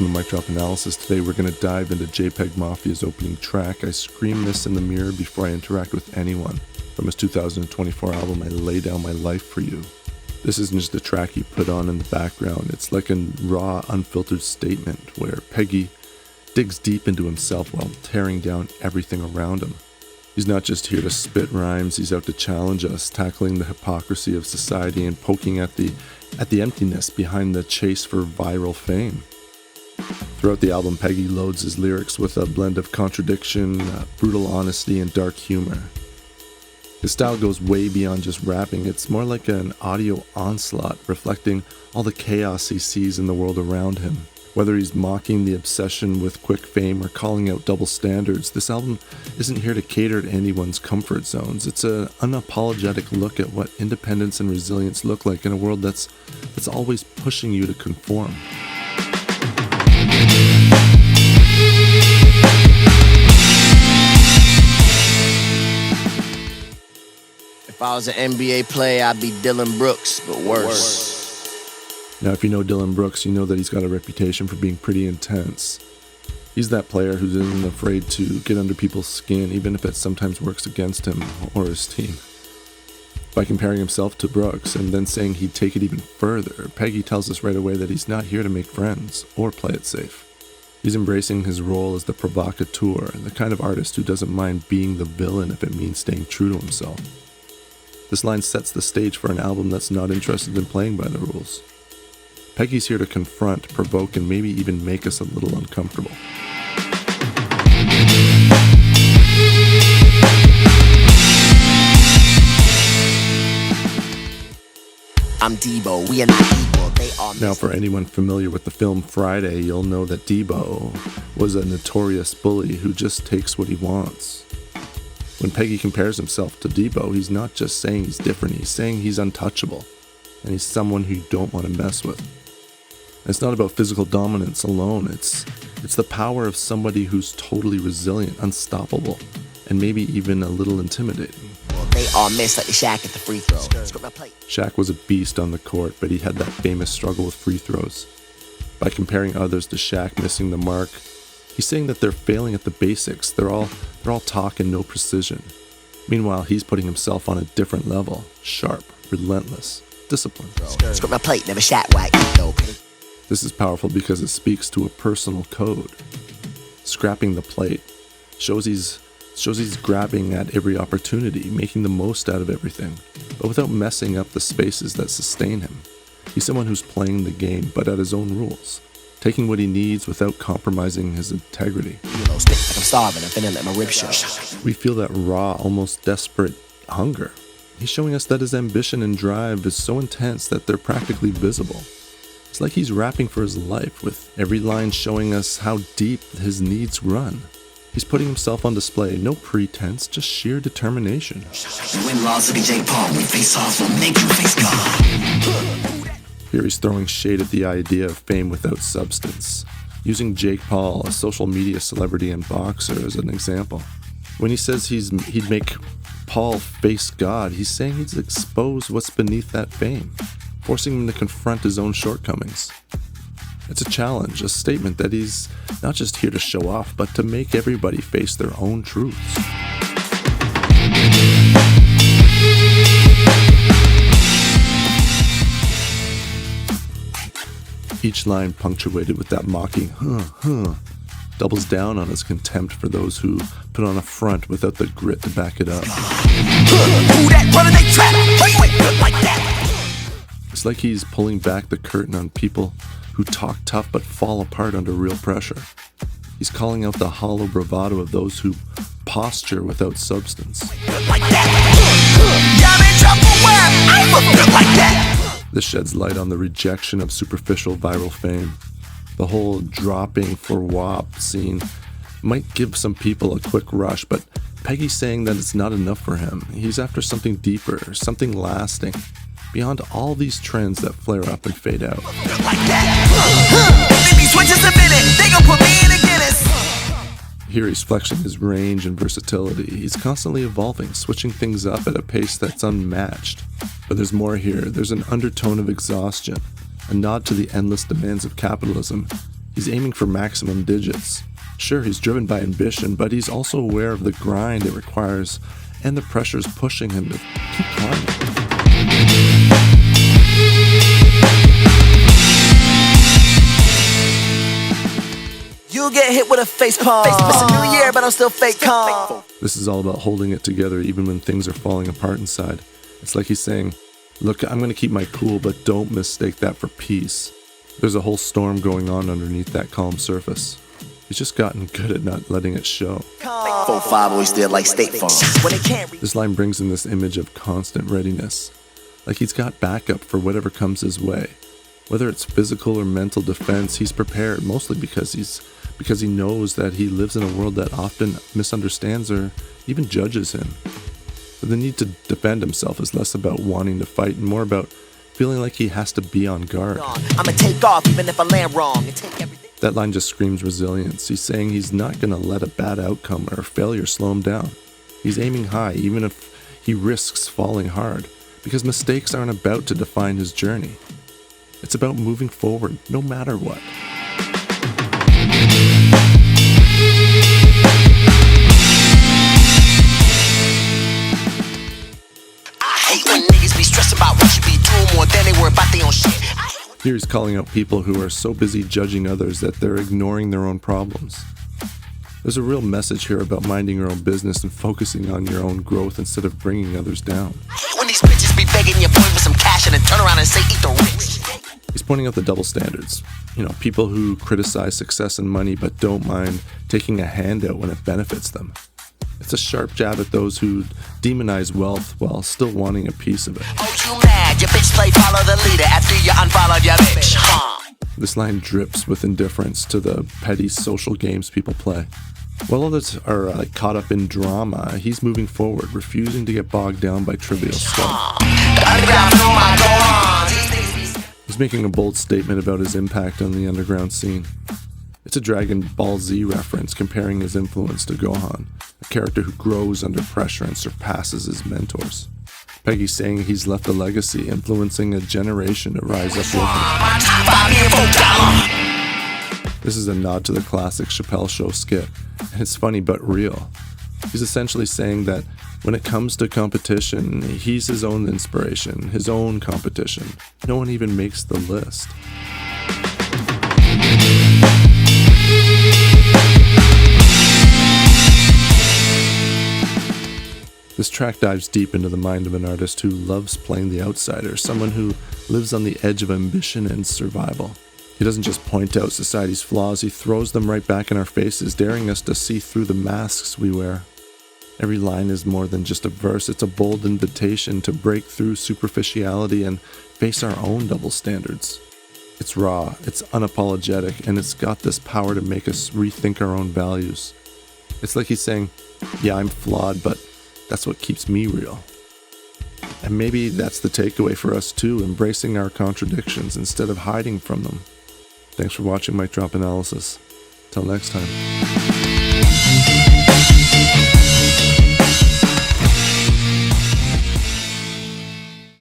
welcome to Mic Drop Analysis. Today we're going to dive into JPEGMafia's opening track. I scream this in the mirror before I interact with anyone. From his 2024 album, I Lay Down My Life For You. This isn't just a track he put on in the background. It's like a raw, unfiltered statement where Peggy digs deep into himself while tearing down everything around him. He's not just here to spit rhymes, he's out to challenge us, tackling the hypocrisy of society and poking at the emptiness behind the chase for viral fame. Throughout the album, Peggy loads his lyrics with a blend of contradiction, brutal honesty, and dark humor. His style goes way beyond just rapping. It's more like an audio onslaught, reflecting all the chaos he sees in the world around him. Whether he's mocking the obsession with quick fame or calling out double standards, this album isn't here to cater to anyone's comfort zones. It's an unapologetic look at what independence and resilience look like in a world that's always pushing you to conform. If I was an NBA player, I'd be Dylan Brooks, but worse. Now, if you know Dylan Brooks, you know that he's got a reputation for being pretty intense. He's that player who isn't afraid to get under people's skin, even if it sometimes works against him or his team. By comparing himself to Brooks and then saying he'd take it even further, Peggy tells us right away that he's not here to make friends or play it safe. He's embracing his role as the provocateur, the kind of artist who doesn't mind being the villain if it means staying true to himself. This line sets the stage for an album that's not interested in playing by the rules. Peggy's here to confront, provoke, and maybe even make us a little uncomfortable. I'm Debo, we are not equal, they are... Now, for anyone familiar with the film Friday, you'll know that Debo was a notorious bully who just takes what he wants. When Peggy compares himself to Debo, he's not just saying he's different, he's saying he's untouchable, and he's someone who you don't want to mess with. It's not about physical dominance alone, it's the power of somebody who's totally resilient, unstoppable, and maybe even a little intimidating. They all miss like the Shaq at the free throw. Shaq was a beast on the court, but he had that famous struggle with free throws. By comparing others to Shaq missing the mark, he's saying that they're failing at the basics. They're all talk and no precision. Meanwhile, he's putting himself on a different level, sharp, relentless, disciplined. Script my plate, never shot whack though. This is powerful because it speaks to a personal code. Scrapping the plate shows he's grabbing at every opportunity, making the most out of everything, but without messing up the spaces that sustain him. He's someone who's playing the game, but at his own rules, taking what he needs without compromising his integrity. I'm starving, I'm finna let my ribs show. We feel that raw, almost desperate hunger. He's showing us that his ambition and drive is so intense that they're practically visible. It's like he's rapping for his life, with every line showing us how deep his needs run. He's putting himself on display, no pretense, just sheer determination. Here he's throwing shade at the idea of fame without substance, using Jake Paul, a social media celebrity and boxer, as an example. When he says he'd make Paul face God, he's saying he'd expose what's beneath that fame, forcing him to confront his own shortcomings. It's a challenge, a statement that he's not just here to show off, but to make everybody face their own truths. Each line punctuated with that mocking doubles down on his contempt for those who put on a front without the grit to back it up. It's like he's pulling back the curtain on people who talk tough but fall apart under real pressure. He's calling out the hollow bravado of those who posture without substance. This sheds light on the rejection of superficial viral fame. The whole dropping for WAP scene might give some people a quick rush, but Peggy's saying that it's not enough for him. He's after something deeper, something lasting, beyond all these trends that flare up and fade out. Here he's flexing his range and versatility. He's constantly evolving, switching things up at a pace that's unmatched. But there's more here. There's an undertone of exhaustion, a nod to the endless demands of capitalism, He's aiming for maximum digits. Sure, he's driven by ambition, but he's also aware of the grind it requires and the pressures pushing him to keep climbing. You get hit with a face palm. It's a new year, but I'm still fake calm. This is all about holding it together even when things are falling apart inside. It's like he's saying, look, I'm going to keep my cool, but don't mistake that for peace. There's a whole storm going on underneath that calm surface. He's just gotten good at not letting it show. 4-5 always did like State Farm. This line brings in this image of constant readiness. Like he's got backup for whatever comes his way. Whether it's physical or mental defense, he's prepared, mostly because he knows that he lives in a world that often misunderstands or even judges him. But the need to defend himself is less about wanting to fight and more about feeling like he has to be on guard. I'ma take off even if I land wrong and take everything. That line just screams resilience. He's saying he's not going to let a bad outcome or failure slow him down. He's aiming high, even if he risks falling hard, because mistakes aren't about to define his journey. It's about moving forward, no matter what. I hate when niggas be stressed about what you be doing more than they worry about their own shit. Here he's calling out people who are so busy judging others that they're ignoring their own problems. There's a real message here about minding your own business and focusing on your own growth instead of bringing others down. I hate when these bitches be begging your boy for some cash and then turn around and say eat the rich. He's pointing out the double standards. People who criticize success and money but don't mind taking a handout when it benefits them. It's a sharp jab at those who demonize wealth while still wanting a piece of it. Oh, you mad? Your bitch play follow the leader after you unfollowed your bitch, huh? This line drips with indifference to the petty social games people play. While others are caught up in drama, he's moving forward, refusing to get bogged down by trivial stuff. He's making a bold statement about his impact on the underground scene. It's a Dragon Ball Z reference comparing his influence to Gohan, a character who grows under pressure and surpasses his mentors. Peggy's saying he's left a legacy, influencing a generation to rise up with him. This is a nod to the classic Chappelle Show skit, and it's funny but real. He's essentially saying that when it comes to competition, he's his own inspiration, his own competition. No one even makes the list. This track dives deep into the mind of an artist who loves playing the outsider, someone who lives on the edge of ambition and survival. He doesn't just point out society's flaws, he throws them right back in our faces, daring us to see through the masks we wear. Every line is more than just a verse, it's a bold invitation to break through superficiality and face our own double standards. It's raw, it's unapologetic, and it's got this power to make us rethink our own values. It's like he's saying, yeah, I'm flawed, but that's what keeps me real. And maybe that's the takeaway for us too, embracing our contradictions instead of hiding from them. Thanks for watching Mic Drop Analysis. Till next time.